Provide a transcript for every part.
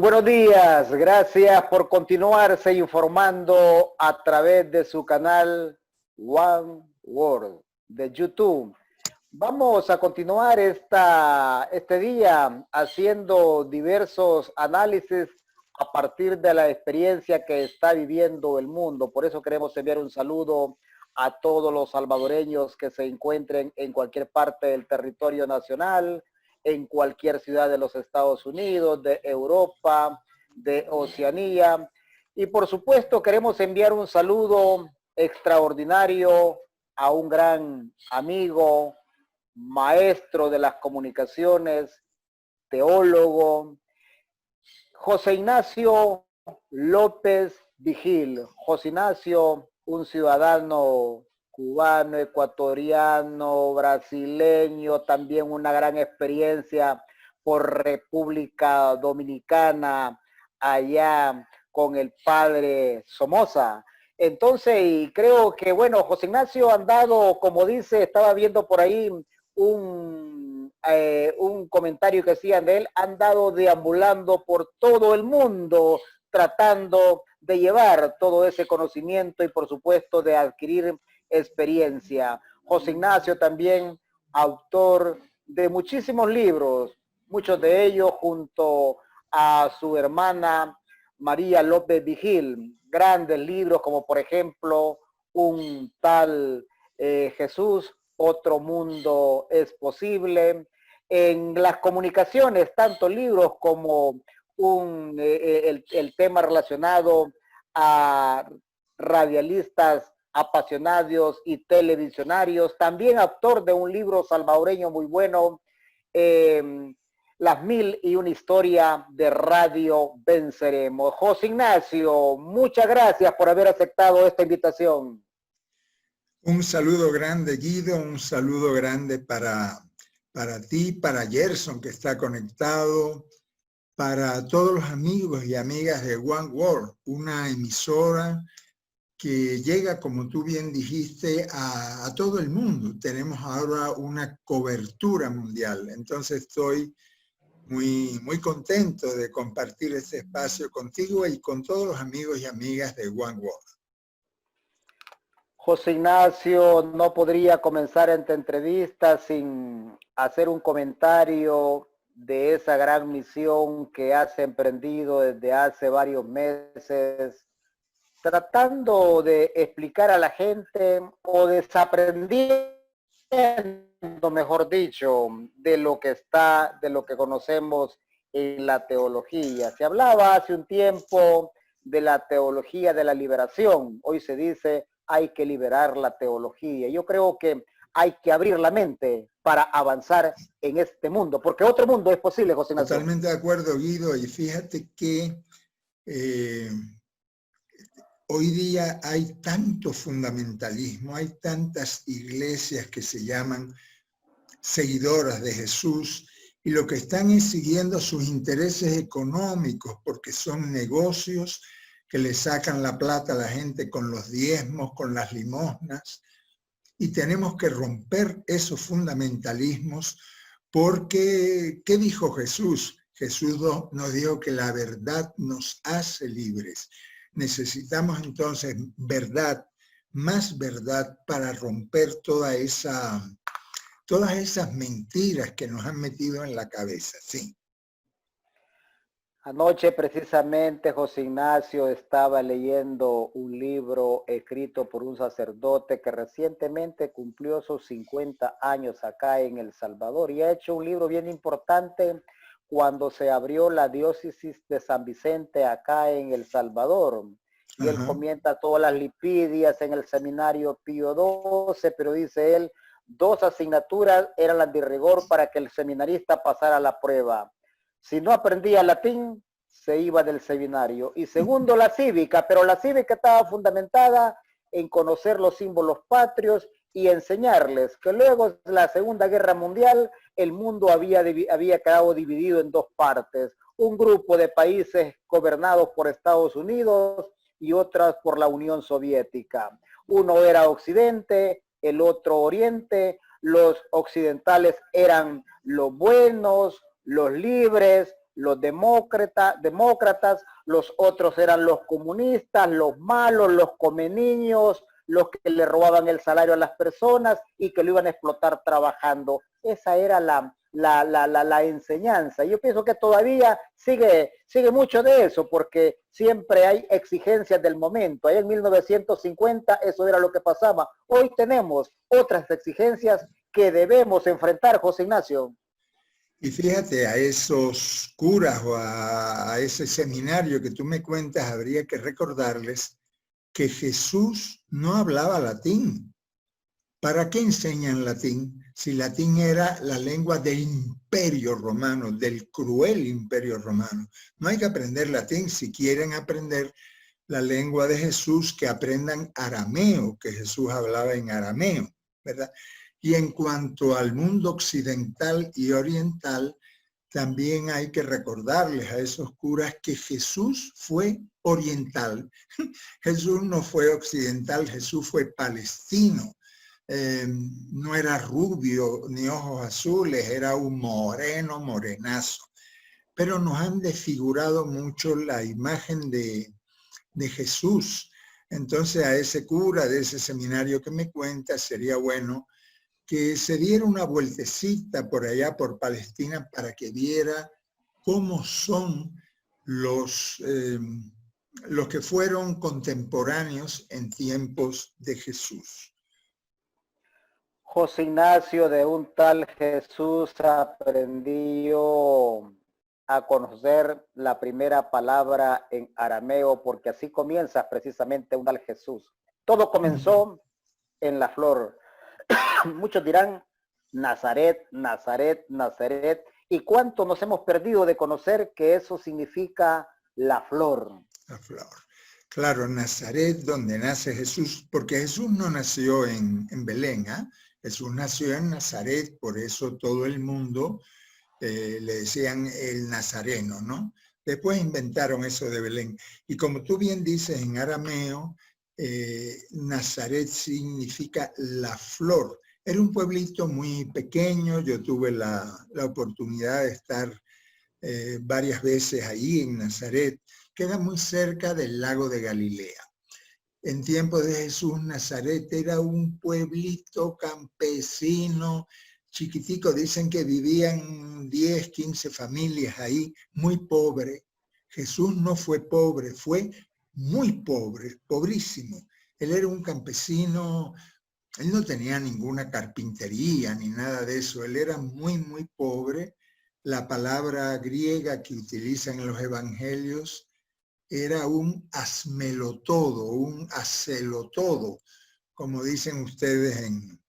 buenos días, gracias por continuarse informando a través de su canal One World de YouTube. Vamos a continuar este día haciendo diversos análisis a partir de la experiencia que está viviendo el mundo. Por eso queremos enviar un saludo a todos los salvadoreños que se encuentren en cualquier parte del territorio nacional, en cualquier ciudad de los Estados Unidos, de Europa, de Oceanía. Y por supuesto queremos enviar un saludo extraordinario a un gran amigo, maestro de las comunicaciones, teólogo, José Ignacio López Vigil. José Ignacio, un ciudadano cubano, ecuatoriano, brasileño, también una gran experiencia por República Dominicana, allá con el padre Somoza. Entonces, y creo que, bueno, José Ignacio ha andado, como dice, estaba viendo por ahí un comentario que hacían de él, han andado deambulando por todo el mundo, tratando de llevar todo ese conocimiento y, por supuesto, de adquirir experiencia. José Ignacio también, autor de muchísimos libros, muchos de ellos junto a su hermana María López Vigil, grandes libros como por ejemplo Un tal Jesús, Otro mundo es posible. En las comunicaciones, tanto libros como el tema relacionado a radialistas apasionados y televisionarios, también autor de un libro salvadoreño muy bueno, Las 1001 historia de Radio Venceremos. José Ignacio, muchas gracias por haber aceptado esta invitación. Un saludo grande, Guido, un saludo grande para ti, para Gerson, que está conectado, para todos los amigos y amigas de One World, una emisora que llega, como tú bien dijiste, a todo el mundo. Tenemos ahora una cobertura mundial, entonces estoy muy contento de compartir este espacio contigo y con todos los amigos y amigas de One World. José Ignacio, no podría comenzar esta entrevista sin hacer un comentario de esa gran misión que has emprendido desde hace varios meses, tratando de explicar a la gente o desaprendiendo, mejor dicho, de lo que conocemos en la teología. Se hablaba hace un tiempo de la teología de la liberación. Hoy se dice hay que liberar la teología. Yo creo que hay que abrir la mente para avanzar en este mundo, porque otro mundo es posible, José Ignacio. Totalmente de acuerdo, Guido, y fíjate que hoy día hay tanto fundamentalismo, hay tantas iglesias que se llaman seguidoras de Jesús y lo que están es siguiendo sus intereses económicos porque son negocios que le sacan la plata a la gente con los diezmos, con las limosnas, y tenemos que romper esos fundamentalismos porque, ¿qué dijo Jesús? Jesús nos dijo que la verdad nos hace libres. Necesitamos entonces verdad, más verdad para romper todas esas mentiras que nos han metido en la cabeza, sí. Anoche precisamente José Ignacio estaba leyendo un libro escrito por un sacerdote que recientemente cumplió sus 50 años acá en El Salvador y ha hecho un libro bien importante cuando se abrió la diócesis de San Vicente acá en El Salvador. Y él comenta todas las lipidias en el seminario Pío XII, pero dice él, 2 asignaturas eran las de rigor para que el seminarista pasara la prueba. Si no aprendía latín, se iba del seminario. Y segundo, la cívica, pero la cívica estaba fundamentada en conocer los símbolos patrios y enseñarles que luego de la Segunda Guerra Mundial el mundo había quedado dividido en 2 partes. Un grupo de países gobernados por Estados Unidos y otras por la Unión Soviética. Uno era Occidente, el otro Oriente. Los occidentales eran los buenos, los libres, los demócratas, los otros eran los comunistas, los malos, los comeniños, los que le robaban el salario a las personas y que lo iban a explotar trabajando. Esa era la enseñanza. Yo pienso que todavía sigue mucho de eso, porque siempre hay exigencias del momento. Ahí en 1950 eso era lo que pasaba. Hoy tenemos otras exigencias que debemos enfrentar, José Ignacio. Y fíjate, a esos curas o a ese seminario que tú me cuentas, habría que recordarles que Jesús no hablaba latín. ¿Para qué enseñan latín? Si latín era la lengua del Imperio Romano, del cruel Imperio Romano. No hay que aprender latín. Si quieren aprender la lengua de Jesús, que aprendan arameo, que Jesús hablaba en arameo, ¿verdad? Y en cuanto al mundo occidental y oriental, también hay que recordarles a esos curas que Jesús fue oriental. Jesús no fue occidental, Jesús fue palestino. No era rubio ni ojos azules, era un moreno, morenazo. Pero nos han desfigurado mucho la imagen de Jesús. Entonces a ese cura de ese seminario que me cuenta sería bueno que se diera una vueltecita por allá, por Palestina, para que viera cómo son los que fueron contemporáneos en tiempos de Jesús. José Ignacio, de un tal Jesús aprendió a conocer la primera palabra en arameo, porque así comienza precisamente un tal Jesús. Todo comenzó en la flor. Muchos dirán Nazaret, Nazaret, Nazaret. ¿Y cuánto nos hemos perdido de conocer que eso significa la flor? La flor. Claro, Nazaret, donde nace Jesús, porque Jesús no nació en Belén, ¿eh? Jesús nació en Nazaret, por eso todo el mundo le decían el nazareno, ¿no? Después inventaron eso de Belén. Y como tú bien dices en arameo, Nazaret significa la flor. Era un pueblito muy pequeño, yo tuve la oportunidad de estar varias veces ahí en Nazaret, queda muy cerca del lago de Galilea. En tiempos de Jesús, Nazaret era un pueblito campesino, chiquitico, dicen que vivían 10, 15 familias ahí, muy pobre. Jesús no fue pobre, fue muy pobre, pobrísimo. Él era un campesino, él no tenía ninguna carpintería ni nada de eso, él era muy, muy pobre. La palabra griega que utilizan en los evangelios era un hazmelotodo, un hacelotodo, como dicen ustedes en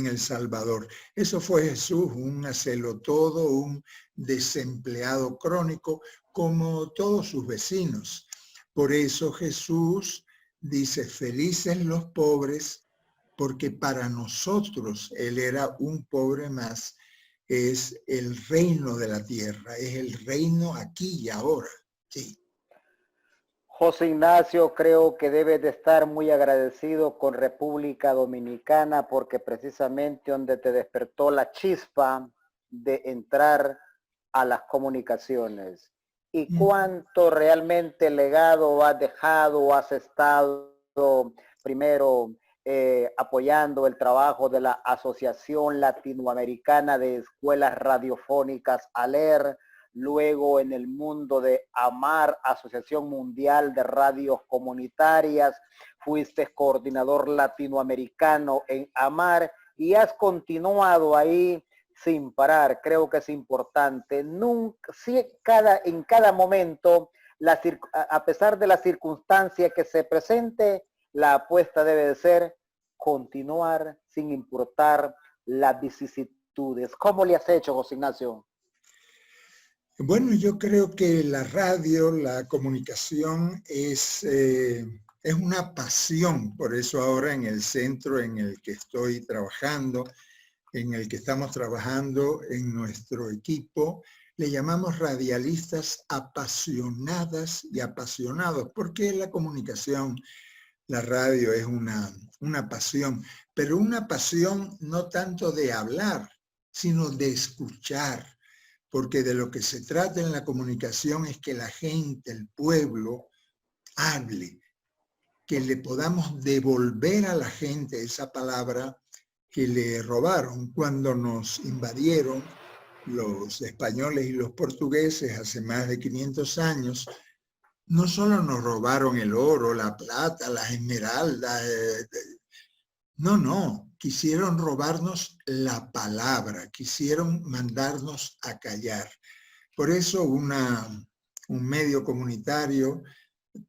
El Salvador. Eso fue Jesús, un hacelotodo, un desempleado crónico, como todos sus vecinos. Por eso Jesús dice, felices los pobres, porque para nosotros Él era un pobre más, es el reino de la tierra, es el reino aquí y ahora, sí. José Ignacio, creo que debe de estar muy agradecido con República Dominicana porque precisamente donde te despertó la chispa de entrar a las comunicaciones. ¿Y cuánto realmente legado has dejado, has estado primero apoyando el trabajo de la Asociación Latinoamericana de Escuelas Radiofónicas, ALER, luego en el mundo de AMAR, Asociación Mundial de Radios Comunitarias, fuiste coordinador latinoamericano en AMAR y has continuado ahí sin parar? Creo que es importante. Nunca, sí, en cada momento, a pesar de la circunstancia que se presente, la apuesta debe de ser continuar sin importar las vicisitudes. ¿Cómo le has hecho, José Ignacio? Bueno, yo creo que la radio, la comunicación es una pasión, por eso ahora en el centro en el que estoy trabajando, en el que estamos trabajando en nuestro equipo, le llamamos radialistas apasionadas y apasionados, porque la comunicación, la radio es una pasión, pero una pasión no tanto de hablar, sino de escuchar. porque de lo que se trata en la comunicación es que la gente, el pueblo, hable, que le podamos devolver a la gente esa palabra que le robaron cuando nos invadieron los españoles y los portugueses hace más de 500 años. No solo nos robaron el oro, la plata, las esmeraldas, no, quisieron robarnos la palabra, quisieron mandarnos a callar. Por eso un medio comunitario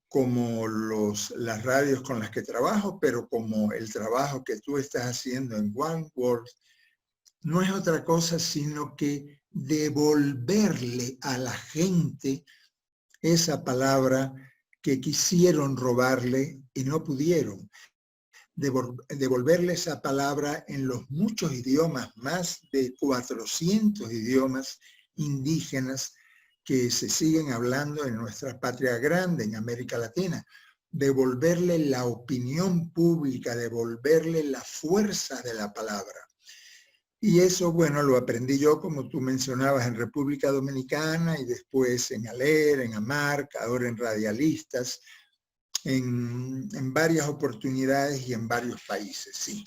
como las radios con las que trabajo, pero como el trabajo que tú estás haciendo en One World, no es otra cosa sino que devolverle a la gente esa palabra que quisieron robarle y no pudieron. Devolverle esa palabra en los muchos idiomas, más de 400 idiomas indígenas que se siguen hablando en nuestra patria grande, en América Latina. Devolverle la opinión pública, devolverle la fuerza de la palabra. Y eso, bueno, lo aprendí yo, como tú mencionabas, en República Dominicana y después en ALER, en AMARC, ahora en Radialistas, en varias oportunidades y en varios países, sí.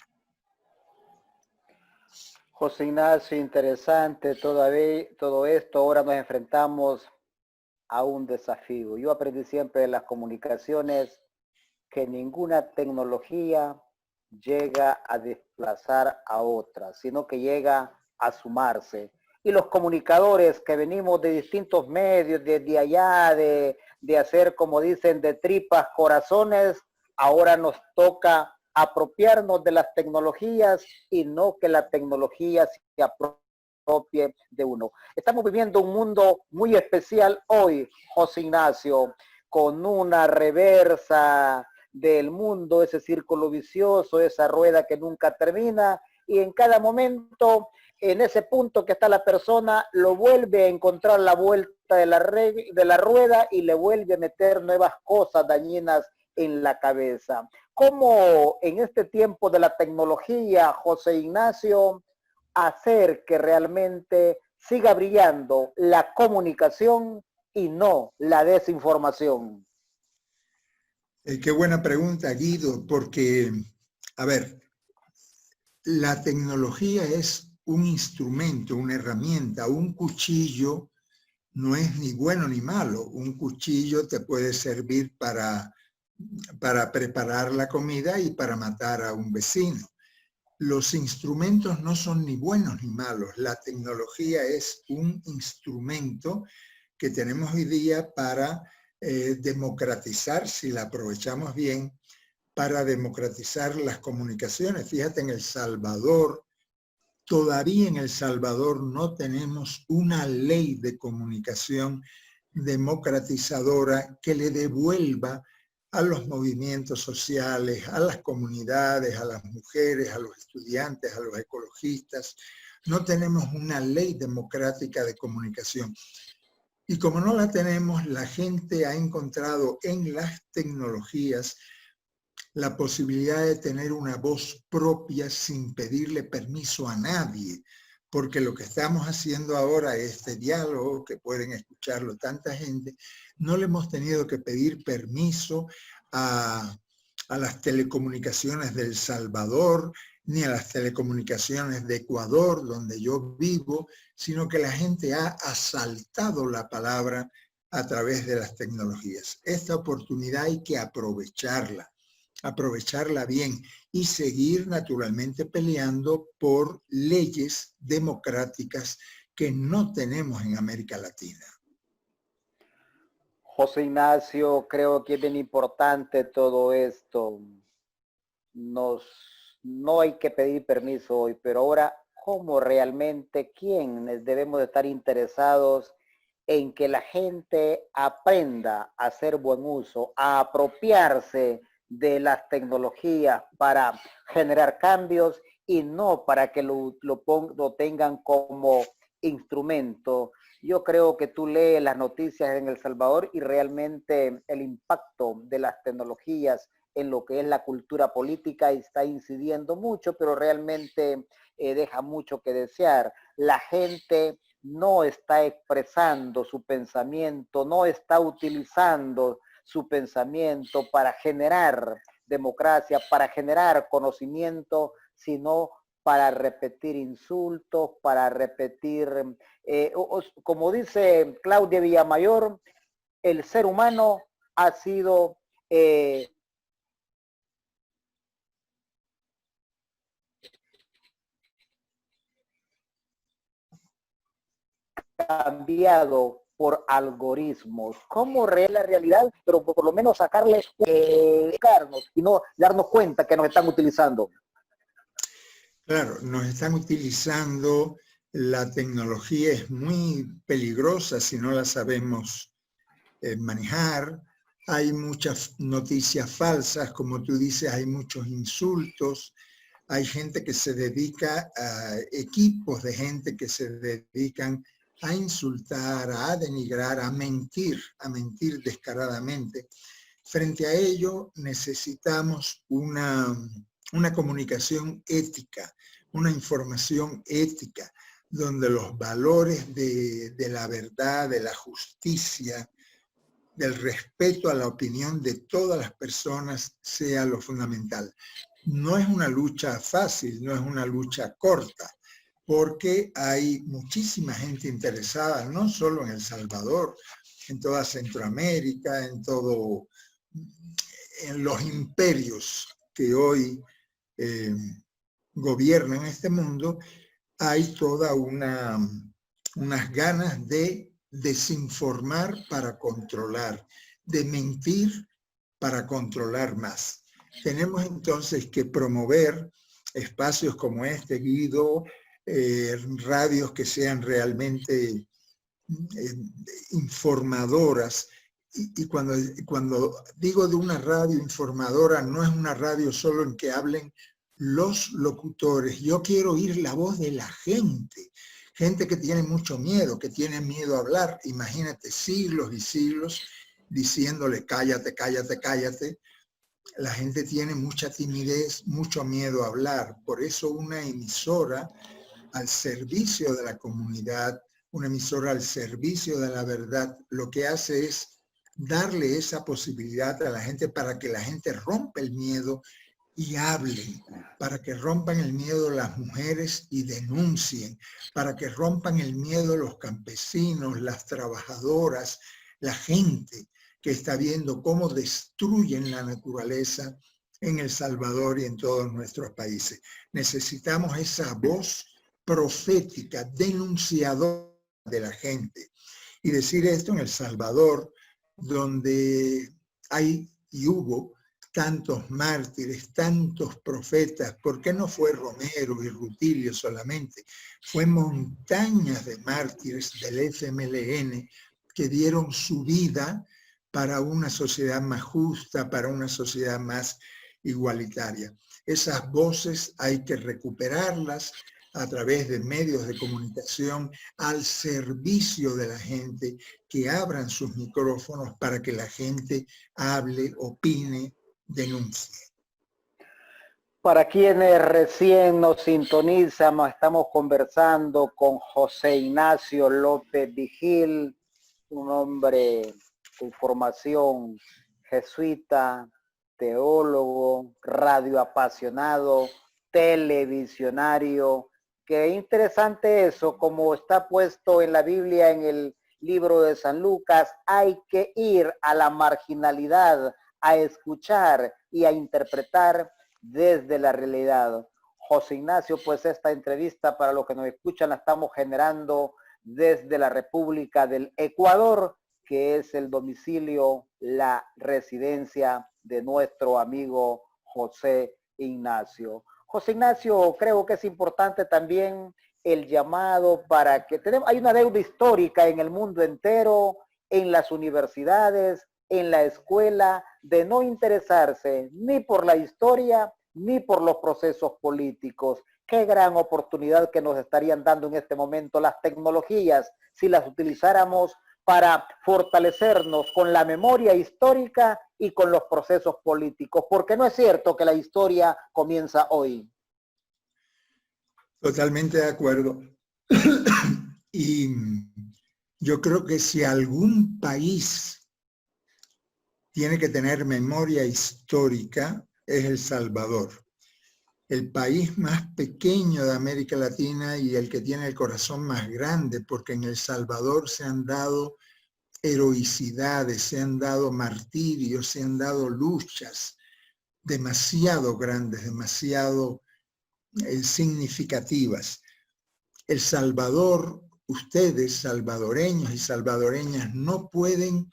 José Ignacio, interesante todo esto. Ahora nos enfrentamos a un desafío. Yo aprendí siempre en las comunicaciones que ninguna tecnología llega a desplazar a otra, sino que llega a sumarse. Y los comunicadores que venimos de distintos medios, desde allá, de hacer, como dicen, de tripas corazones, ahora nos toca apropiarnos de las tecnologías y no que la tecnología se apropie de uno. Estamos viviendo un mundo muy especial hoy, José Ignacio, con una reversa del mundo, ese círculo vicioso, esa rueda que nunca termina, y en cada momento, en ese punto que está la persona, lo vuelve a encontrar la vuelta de la rueda y le vuelve a meter nuevas cosas dañinas en la cabeza. ¿Cómo en este tiempo de la tecnología, José Ignacio, hacer que realmente siga brillando la comunicación y no la desinformación? Qué buena pregunta, Guido, porque, a ver, la tecnología es un instrumento, una herramienta, un cuchillo no es ni bueno ni malo. Un cuchillo te puede servir para preparar la comida y para matar a un vecino. Los instrumentos no son ni buenos ni malos. La tecnología es un instrumento que tenemos hoy día para democratizar, si la aprovechamos bien, para democratizar las comunicaciones. Fíjate, en El Salvador, todavía en El Salvador no tenemos una ley de comunicación democratizadora que le devuelva a los movimientos sociales, a las comunidades, a las mujeres, a los estudiantes, a los ecologistas. No tenemos una ley democrática de comunicación. Y como no la tenemos, la gente ha encontrado en las tecnologías la posibilidad de tener una voz propia sin pedirle permiso a nadie, porque lo que estamos haciendo ahora, este diálogo, que pueden escucharlo tanta gente, no le hemos tenido que pedir permiso a las telecomunicaciones de El Salvador, ni a las telecomunicaciones de Ecuador, donde yo vivo, sino que la gente ha asaltado la palabra a través de las tecnologías. Esta oportunidad hay que aprovecharla bien y seguir naturalmente peleando por leyes democráticas que no tenemos en América Latina. José Ignacio, creo que es bien importante todo esto. No hay que pedir permiso hoy, pero ahora, ¿cómo realmente, quiénes debemos de estar interesados en que la gente aprenda a hacer buen uso, a apropiarse de las tecnologías para generar cambios y no para que lo tengan como instrumento? Yo creo que tú lees las noticias en El Salvador y realmente el impacto de las tecnologías en lo que es la cultura política está incidiendo mucho, pero realmente deja mucho que desear. La gente no está expresando su pensamiento, no está utilizando su pensamiento para generar democracia, para generar conocimiento, sino para repetir insultos, para repetir, como dice Claudia Villamayor, el ser humano ha sido cambiado por algoritmos. ¿Cómo la realidad? Pero por lo menos sacarles, y no darnos cuenta que nos están utilizando. Claro, nos están utilizando, la tecnología es muy peligrosa si no la sabemos manejar. Hay muchas noticias falsas, como tú dices, hay muchos insultos. Hay gente que se dedica, a equipos de gente que se dedican a insultar, a denigrar, a mentir descaradamente. Frente a ello necesitamos una comunicación ética, una información ética, donde los valores de la verdad, de la justicia, del respeto a la opinión de todas las personas sea lo fundamental. No es una lucha fácil, no es una lucha corta, porque hay muchísima gente interesada, no solo en El Salvador, en toda Centroamérica, en los imperios que hoy gobiernan este mundo, hay toda unas ganas de desinformar para controlar, de mentir para controlar más. Tenemos entonces que promover espacios como este, Guido, radios que sean realmente informadoras. Y cuando digo de una radio informadora, no es una radio solo en que hablen los locutores. Yo quiero oír la voz de la gente. Gente que tiene mucho miedo, que tiene miedo a hablar. Imagínate siglos y siglos diciéndole cállate, cállate, cállate. La gente tiene mucha timidez, mucho miedo a hablar. Por eso una emisora al servicio de la comunidad, una emisora al servicio de la verdad, lo que hace es darle esa posibilidad a la gente para que la gente rompa el miedo y hablen, para que rompan el miedo las mujeres y denuncien, para que rompan el miedo los campesinos, las trabajadoras, la gente que está viendo cómo destruyen la naturaleza en El Salvador y en todos nuestros países. Necesitamos esa voz profética, denunciadora de la gente. Y decir esto en El Salvador, donde hay y hubo tantos mártires, tantos profetas. ¿Por qué no fue Romero y Rutilio solamente? Fue montañas de mártires del FMLN que dieron su vida para una sociedad más justa, para una sociedad más igualitaria. Esas voces hay que recuperarlas a través de medios de comunicación al servicio de la gente, que abran sus micrófonos para que la gente hable, opine, denuncie. Para quienes recién nos sintonizan, estamos conversando con José Ignacio López Vigil, un hombre con formación jesuita, teólogo, radioapasionado, televisionario. Qué interesante eso, como está puesto en la Biblia, en el libro de San Lucas, hay que ir a la marginalidad, a escuchar y a interpretar desde la realidad. José Ignacio, pues esta entrevista para los que nos escuchan la estamos generando desde la República del Ecuador, que es el domicilio, la residencia de nuestro amigo José Ignacio. José Ignacio, creo que es importante también el llamado para que hay una deuda histórica en el mundo entero, en las universidades, en la escuela, de no interesarse ni por la historia ni por los procesos políticos. Qué gran oportunidad que nos estarían dando en este momento las tecnologías si las utilizáramos para fortalecernos con la memoria histórica y con los procesos políticos, porque no es cierto que la historia comienza hoy. Totalmente de acuerdo. Y yo creo que si algún país tiene que tener memoria histórica, es El Salvador. El país más pequeño de América Latina y el que tiene el corazón más grande, porque en El Salvador se han dado heroicidades, se han dado martirios, se han dado luchas demasiado grandes, demasiado significativas. El Salvador, ustedes, salvadoreños y salvadoreñas, no pueden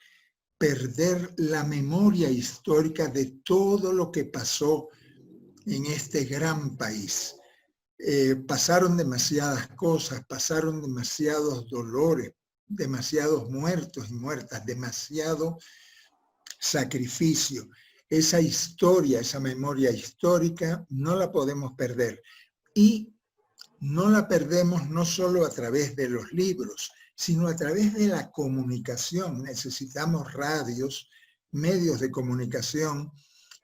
perder la memoria histórica de todo lo que pasó en este gran país. Pasaron demasiadas cosas, pasaron demasiados dolores, demasiados muertos y muertas, demasiado sacrificio. Esa historia, esa memoria histórica, no la podemos perder. Y no la perdemos no solo a través de los libros, sino a través de la comunicación. Necesitamos radios, medios de comunicación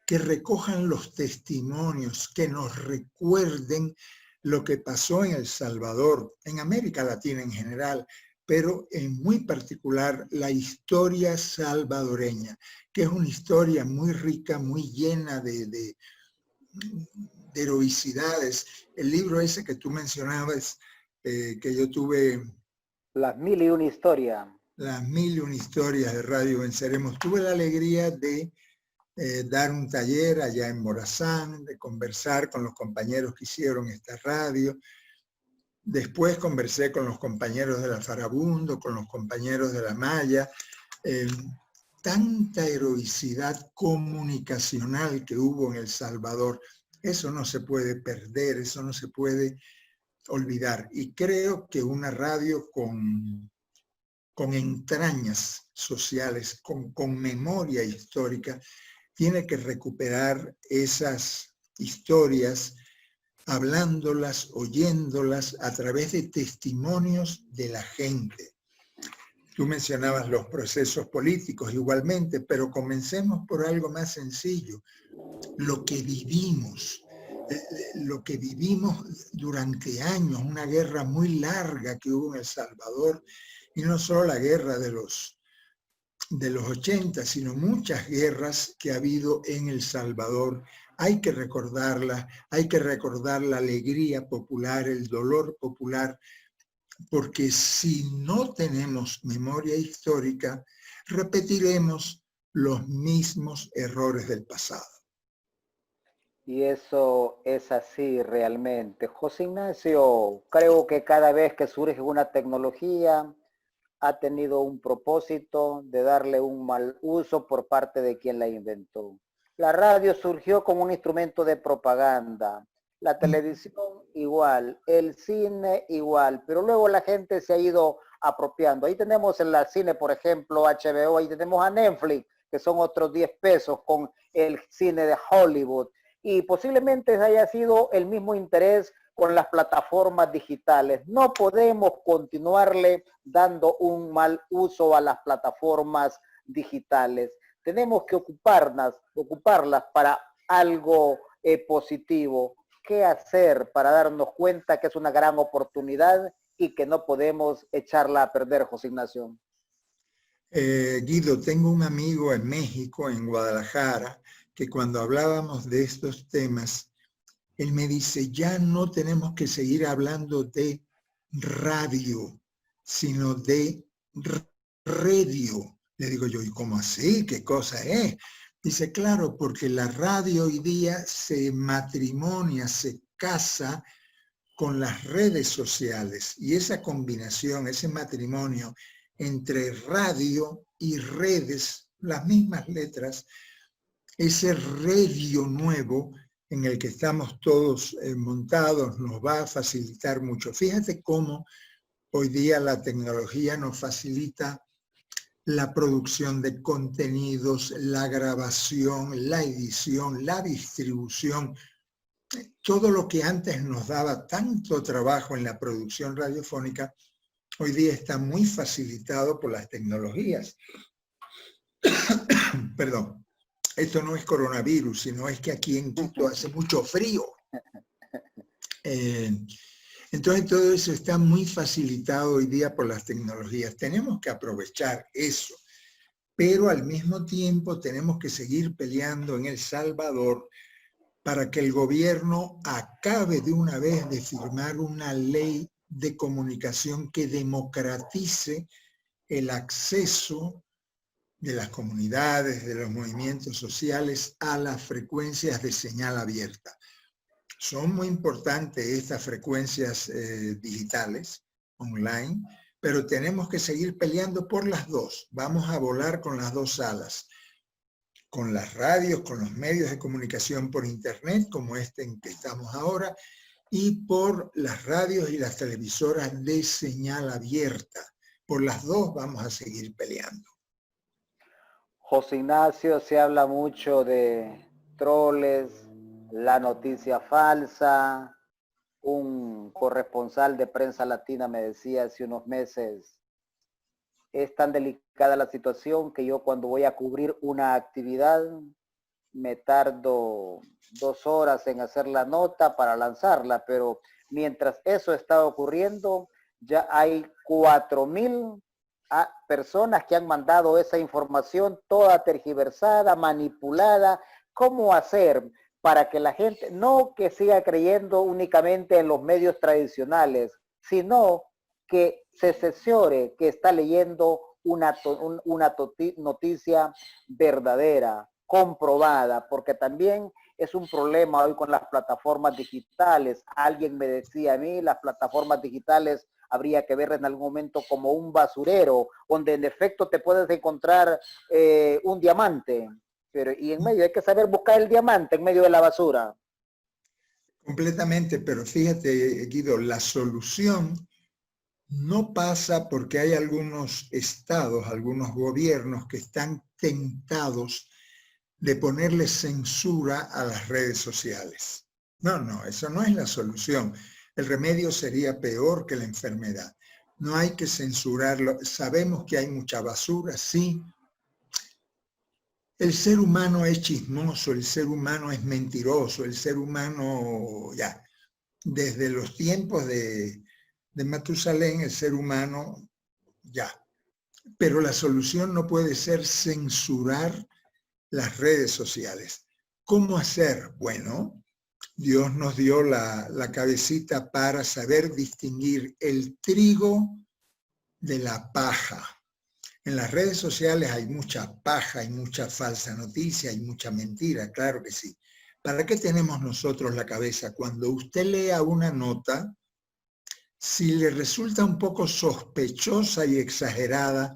que recojan los testimonios, que nos recuerden lo que pasó en El Salvador, en América Latina en general, pero en muy particular la historia salvadoreña, que es una historia muy rica, muy llena de heroicidades. El libro ese que tú mencionabas, que yo tuve... Las 1001 historias. Las 1001 historias de Radio Venceremos. Tuve la alegría de dar un taller allá en Morazán, de conversar con los compañeros que hicieron esta radio. Después conversé con los compañeros de la Farabundo, con los compañeros de la Maya. Tanta heroicidad comunicacional que hubo en El Salvador, eso no se puede perder, eso no se puede olvidar. Y creo que una radio con entrañas sociales, con memoria histórica, tiene que recuperar esas historias, hablándolas, oyéndolas a través de testimonios de la gente. Tú mencionabas los procesos políticos igualmente, pero comencemos por algo más sencillo. Lo que vivimos durante años, una guerra muy larga que hubo en El Salvador, y no solo la guerra de los 80, sino muchas guerras que ha habido en El Salvador. Hay que recordarla, hay que recordar la alegría popular, el dolor popular, porque si no tenemos memoria histórica, repetiremos los mismos errores del pasado. Y eso es así realmente. José Ignacio, creo que cada vez que surge una tecnología, ha tenido un propósito de darle un mal uso por parte de quien la inventó. La radio surgió como un instrumento de propaganda, la televisión igual, el cine igual, pero luego la gente se ha ido apropiando. Ahí tenemos en el cine, por ejemplo, HBO, ahí tenemos a Netflix, que son otros 10 pesos con el cine de Hollywood. Y posiblemente haya sido el mismo interés con las plataformas digitales. No podemos continuarle dando un mal uso a las plataformas digitales. Tenemos que ocuparlas para algo positivo. ¿Qué hacer para darnos cuenta que es una gran oportunidad y que no podemos echarla a perder, José Ignacio? Guido, tengo un amigo en México, en Guadalajara, que cuando hablábamos de estos temas, él me dice, ya no tenemos que seguir hablando de radio, sino de radio. Le digo yo, ¿y cómo así? ¿Qué cosa es? Dice, claro, porque la radio hoy día se matrimonia, se casa con las redes sociales. Y esa combinación, ese matrimonio entre radio y redes, las mismas letras, ese radio nuevo en el que estamos todos montados nos va a facilitar mucho. Fíjate cómo hoy día la tecnología nos facilita la producción de contenidos, la grabación, la edición, la distribución. Todo lo que antes nos daba tanto trabajo en la producción radiofónica, hoy día está muy facilitado por las tecnologías. Perdón. Esto no es coronavirus, sino es que aquí en Quito hace mucho frío. Entonces todo eso está muy facilitado hoy día por las tecnologías. Tenemos que aprovechar eso, pero al mismo tiempo tenemos que seguir peleando en El Salvador para que el gobierno acabe de una vez de firmar una ley de comunicación que democratice el acceso de las comunidades, de los movimientos sociales a las frecuencias de señal abierta. Son muy importantes estas frecuencias digitales, online, pero tenemos que seguir peleando por las dos. Vamos a volar con las dos alas, con las radios, con los medios de comunicación por internet, como este en que estamos ahora, y por las radios y las televisoras de señal abierta. Por las dos vamos a seguir peleando. José Ignacio, se habla mucho de troles, la noticia falsa. Un corresponsal de Prensa Latina me decía hace unos meses, es tan delicada la situación que yo cuando voy a cubrir una actividad me tardo 2 horas en hacer la nota para lanzarla, pero mientras eso está ocurriendo, ya hay 4,000 personas que han mandado esa información toda tergiversada, manipulada. ¿Cómo hacer para que la gente no que siga creyendo únicamente en los medios tradicionales, sino que se cerciore que está leyendo una noticia verdadera, comprobada? Porque también es un problema hoy con las plataformas digitales. Alguien me decía a mí, las plataformas digitales habría que ver en algún momento como un basurero, donde en efecto te puedes encontrar un diamante, pero y en medio hay que saber buscar el diamante en medio de la basura. Completamente, pero fíjate, Guido, la solución no pasa porque hay algunos estados, algunos gobiernos que están tentados de ponerle censura a las redes sociales. No, eso no es la solución. El remedio sería peor que la enfermedad. No hay que censurarlo. Sabemos que hay mucha basura, sí. El ser humano es chismoso, el ser humano es mentiroso, el ser humano, ya, desde los tiempos de Matusalén, el ser humano, ya. Pero la solución no puede ser censurar las redes sociales. ¿Cómo hacer? Bueno, Dios nos dio la cabecita para saber distinguir el trigo de la paja. En las redes sociales hay mucha paja, hay mucha falsa noticia, hay mucha mentira, claro que sí. ¿Para qué tenemos nosotros la cabeza? Cuando usted lea una nota, si le resulta un poco sospechosa y exagerada,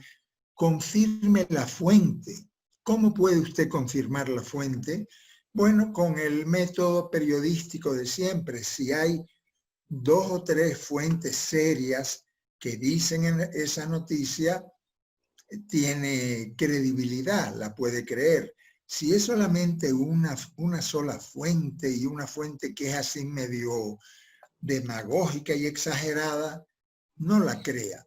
confirme la fuente. ¿Cómo puede usted confirmar la fuente? Bueno, con el método periodístico de siempre. Si hay 2 o 3 fuentes serias que dicen en esa noticia, tiene credibilidad, la puede creer. Si es solamente una sola fuente y una fuente que es así medio demagógica y exagerada, no la crea.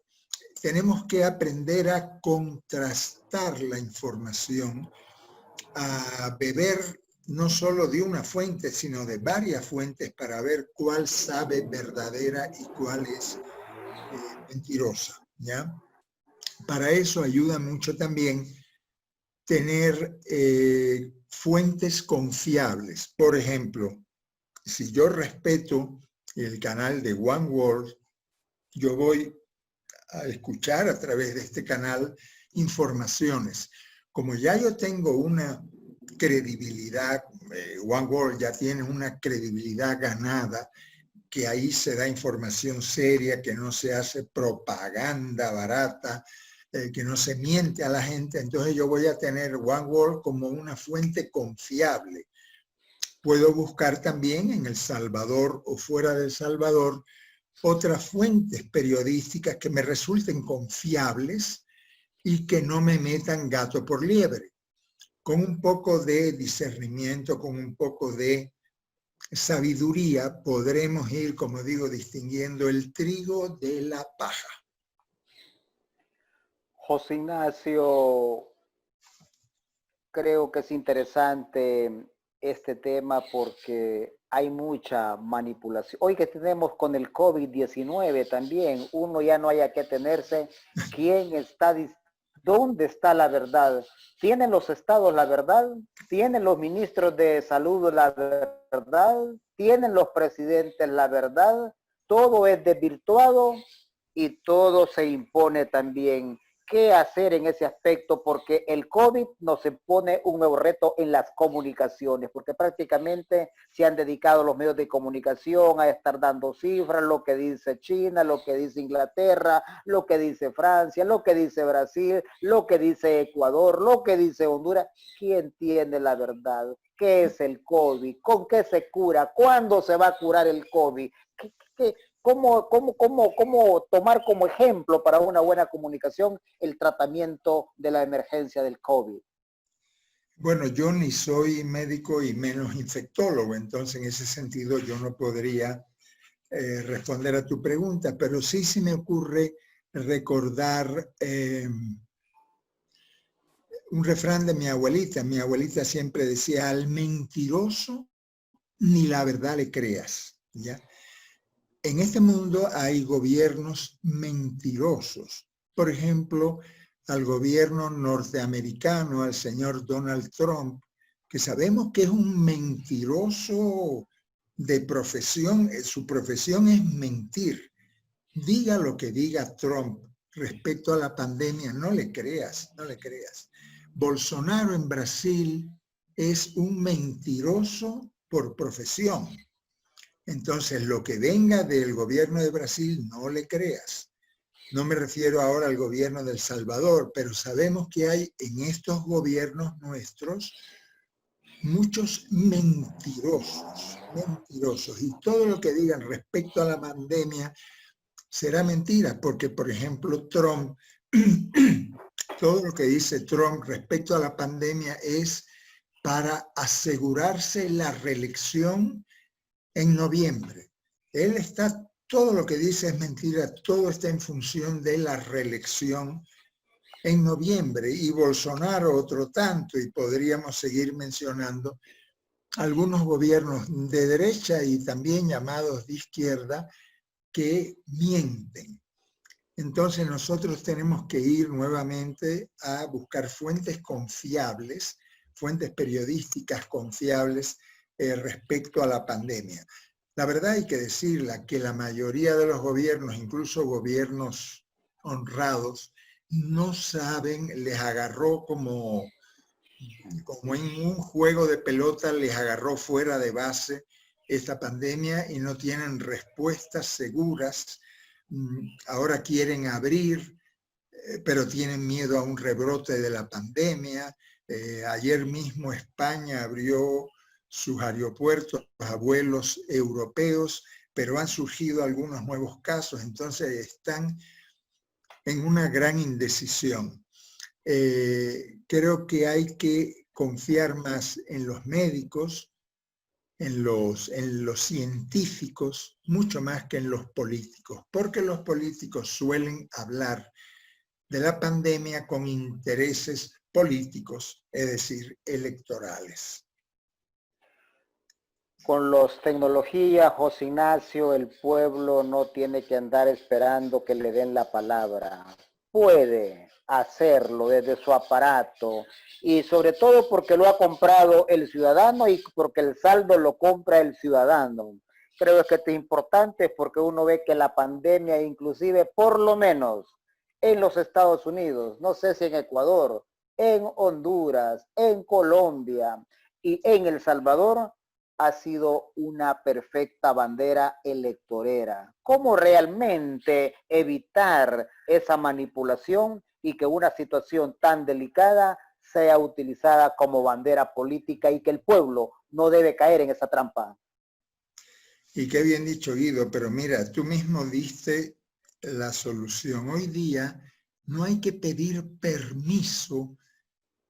Tenemos que aprender a contrastar la información, a beber no solo de una fuente, sino de varias fuentes para ver cuál sabe verdadera y cuál es mentirosa, ¿ya? Para eso ayuda mucho también tener fuentes confiables. Por ejemplo, si yo respeto el canal de One World, yo voy a escuchar a través de este canal informaciones. Como ya yo tengo una credibilidad, One World ya tiene una credibilidad ganada, que ahí se da información seria, que no se hace propaganda barata, que no se miente a la gente, entonces yo voy a tener One World como una fuente confiable. Puedo buscar también en El Salvador o fuera de El Salvador otras fuentes periodísticas que me resulten confiables y que no me metan gato por liebre. Con un poco de discernimiento, con un poco de sabiduría, podremos ir, como digo, distinguiendo el trigo de la paja. José Ignacio, creo que es interesante este tema porque hay mucha manipulación. Hoy que tenemos con el COVID-19 también, uno ya no haya que tenerse quién está, dónde está la verdad. ¿Tienen los estados la verdad? ¿Tienen los ministros de salud la verdad? ¿Tienen los presidentes la verdad? Todo es desvirtuado y todo se impone también. ¿Qué hacer en ese aspecto? Porque el COVID nos impone un nuevo reto en las comunicaciones, porque prácticamente se han dedicado los medios de comunicación a estar dando cifras, lo que dice China, lo que dice Inglaterra, lo que dice Francia, lo que dice Brasil, lo que dice Ecuador, lo que dice Honduras. ¿Quién tiene la verdad? ¿Qué es el COVID? ¿Con qué se cura? ¿Cuándo se va a curar el COVID? ¿Cómo tomar como ejemplo para una buena comunicación el tratamiento de la emergencia del COVID? Bueno, yo ni soy médico y menos infectólogo, entonces en ese sentido yo no podría responder a tu pregunta, pero sí se me ocurre recordar un refrán de mi abuelita. Mi abuelita siempre decía, al mentiroso ni la verdad le creas, ¿ya? En este mundo hay gobiernos mentirosos. Por ejemplo, al gobierno norteamericano, al señor Donald Trump, que sabemos que es un mentiroso de profesión. Su profesión es mentir. Diga lo que diga Trump respecto a la pandemia, no le creas, no le creas. Bolsonaro en Brasil es un mentiroso por profesión. Entonces, lo que venga del gobierno de Brasil, no le creas. No me refiero ahora al gobierno de El Salvador, pero sabemos que hay en estos gobiernos nuestros muchos mentirosos, mentirosos. Y todo lo que digan respecto a la pandemia será mentira, porque, por ejemplo, Trump, todo lo que dice Trump respecto a la pandemia es para asegurarse la reelección en noviembre. Todo lo que dice es mentira, todo está en función de la reelección en noviembre. Y Bolsonaro otro tanto, y podríamos seguir mencionando algunos gobiernos de derecha y también llamados de izquierda que mienten. Entonces nosotros tenemos que ir nuevamente a buscar fuentes confiables, fuentes periodísticas confiables respecto a la pandemia. La verdad hay que decirla que la mayoría de los gobiernos, incluso gobiernos honrados, no saben, les agarró como en un juego de pelota, les agarró fuera de base esta pandemia y no tienen respuestas seguras. Ahora quieren abrir, pero tienen miedo a un rebrote de la pandemia. Ayer mismo España abrió sus aeropuertos a vuelos europeos, pero han surgido algunos nuevos casos, entonces están en una gran indecisión. Creo que hay que confiar más en los médicos, en los científicos, mucho más que en los políticos, porque los políticos suelen hablar de la pandemia con intereses políticos, es decir, electorales. Con las tecnologías, José Ignacio, el pueblo no tiene que andar esperando que le den la palabra. Puede hacerlo desde su aparato y sobre todo porque lo ha comprado el ciudadano y porque el saldo lo compra el ciudadano. Creo que esto es importante porque uno ve que la pandemia, inclusive por lo menos en los Estados Unidos, no sé si en Ecuador, en Honduras, en Colombia y en El Salvador, ha sido una perfecta bandera electorera. ¿Cómo realmente evitar esa manipulación y que una situación tan delicada sea utilizada como bandera política y que el pueblo no debe caer en esa trampa? Y qué bien dicho, Guido, pero mira, tú mismo diste la solución. Hoy día no hay que pedir permiso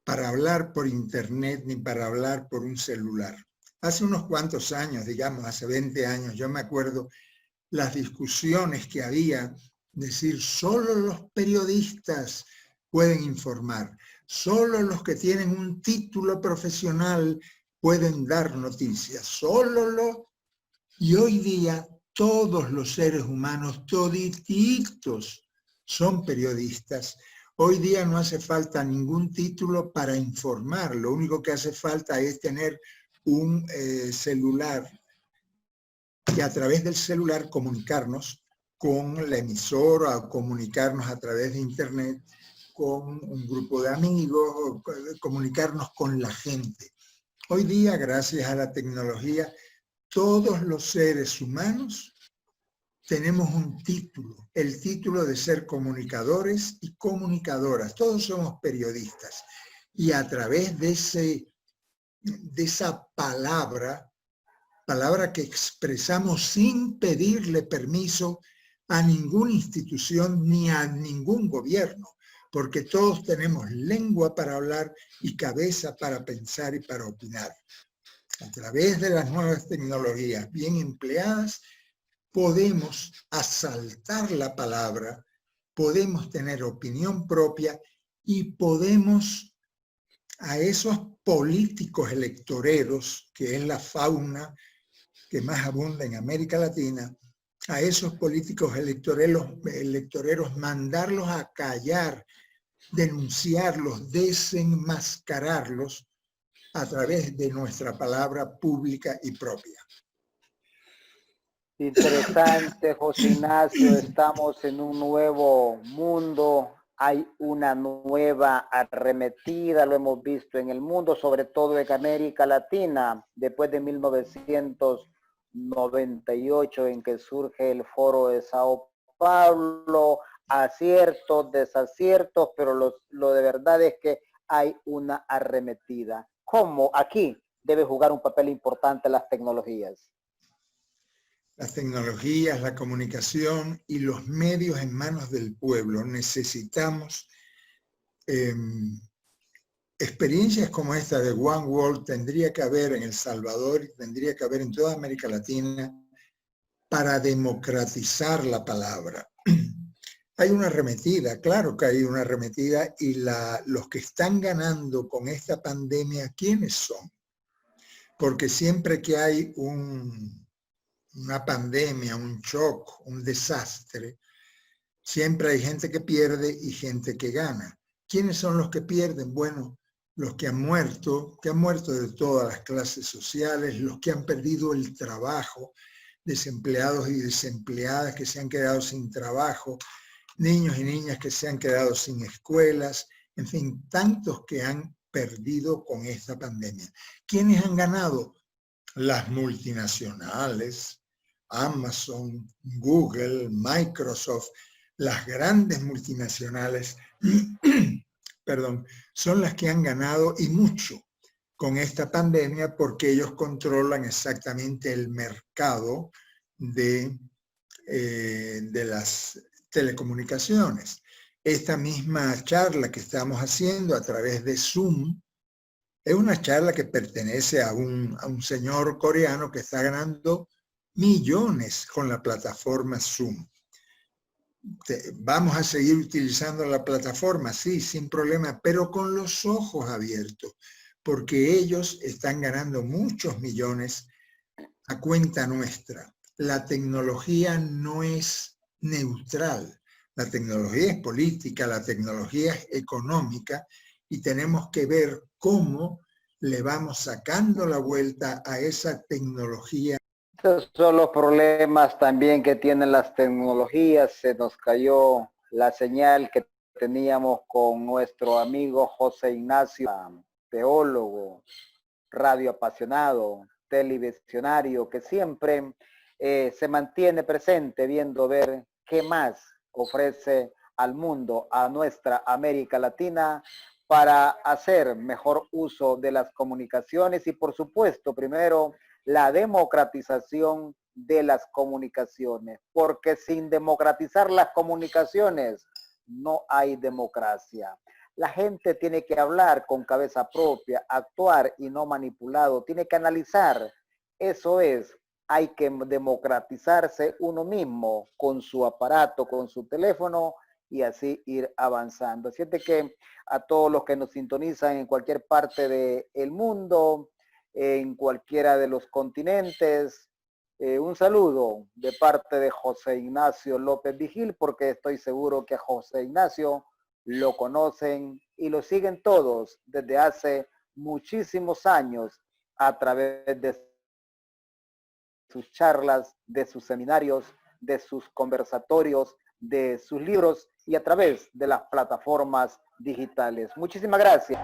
para hablar por internet ni para hablar por un celular. Hace unos cuantos años, digamos, hace 20 años, yo me acuerdo las discusiones que había, decir, solo los periodistas pueden informar, solo los que tienen un título profesional pueden dar noticias, solo los Y hoy día todos los seres humanos, todititos, son periodistas. Hoy día no hace falta ningún título para informar. Lo único que hace falta es tener un celular y a través del celular comunicarnos con la emisora o comunicarnos a través de internet con un grupo de amigos, o comunicarnos con la gente. Hoy día, gracias a la tecnología, todos los seres humanos tenemos un título, el título de ser comunicadores y comunicadoras. Todos somos periodistas. Y a través de esa palabra que expresamos sin pedirle permiso a ninguna institución ni a ningún gobierno, porque todos tenemos lengua para hablar y cabeza para pensar y para opinar. A través de las nuevas tecnologías bien empleadas, podemos asaltar la palabra, podemos tener opinión propia y podemos a esos políticos electoreros, que es la fauna que más abunda en América Latina, a esos políticos electoreros mandarlos a callar, denunciarlos, desenmascararlos a través de nuestra palabra pública y propia. Interesante, José Ignacio, estamos en un nuevo mundo, hay una nueva arremetida, lo hemos visto en el mundo, sobre todo en América Latina, después de 1998 en que surge el Foro de Sao Paulo, aciertos, desaciertos, pero lo de verdad es que hay una arremetida. ¿Cómo aquí debe jugar un papel importante las tecnologías? Las tecnologías, la comunicación y los medios en manos del pueblo. Necesitamos experiencias como esta de One World tendría que haber en El Salvador y tendría que haber en toda América Latina para democratizar la palabra. Hay una arremetida, claro que hay una arremetida, y los que están ganando con esta pandemia, ¿quiénes son? Porque siempre que hay una pandemia, un shock, un desastre, siempre hay gente que pierde y gente que gana. ¿Quiénes son los que pierden? Bueno, los que han muerto de todas las clases sociales, los que han perdido el trabajo, desempleados y desempleadas que se han quedado sin trabajo, niños y niñas que se han quedado sin escuelas, en fin, tantos que han perdido con esta pandemia. ¿Quiénes han ganado? Las multinacionales, Amazon, Google, Microsoft, las grandes multinacionales, perdón, son las que han ganado y mucho con esta pandemia porque ellos controlan exactamente el mercado de las telecomunicaciones. Esta misma charla que estamos haciendo a través de Zoom es una charla que pertenece a un señor coreano que está ganando millones con la plataforma Zoom. Vamos a seguir utilizando la plataforma, sí, sin problema, pero con los ojos abiertos, porque ellos están ganando muchos millones a cuenta nuestra. La tecnología no es neutral. La tecnología es política, la tecnología es económica y tenemos que ver cómo le vamos sacando la vuelta a esa tecnología. Estos son los problemas también que tienen las tecnologías. Se nos cayó la señal que teníamos con nuestro amigo José Ignacio, teólogo, radio apasionado, televisionario, que siempre se mantiene presente viendo ver qué más ofrece al mundo, a nuestra América Latina, para hacer mejor uso de las comunicaciones y, por supuesto, primero, la democratización de las comunicaciones, porque sin democratizar las comunicaciones no hay democracia. La gente tiene que hablar con cabeza propia, actuar y no manipulado, tiene que analizar. Eso es, hay que democratizarse uno mismo con su aparato, con su teléfono y así ir avanzando. Así es que a todos los que nos sintonizan en cualquier parte del mundo, en cualquiera de los continentes, un saludo de parte de José Ignacio López Vigil, porque estoy seguro que a José Ignacio lo conocen y lo siguen todos desde hace muchísimos años a través de sus charlas, de sus seminarios, de sus conversatorios, de sus libros y a través de las plataformas digitales. Muchísimas gracias.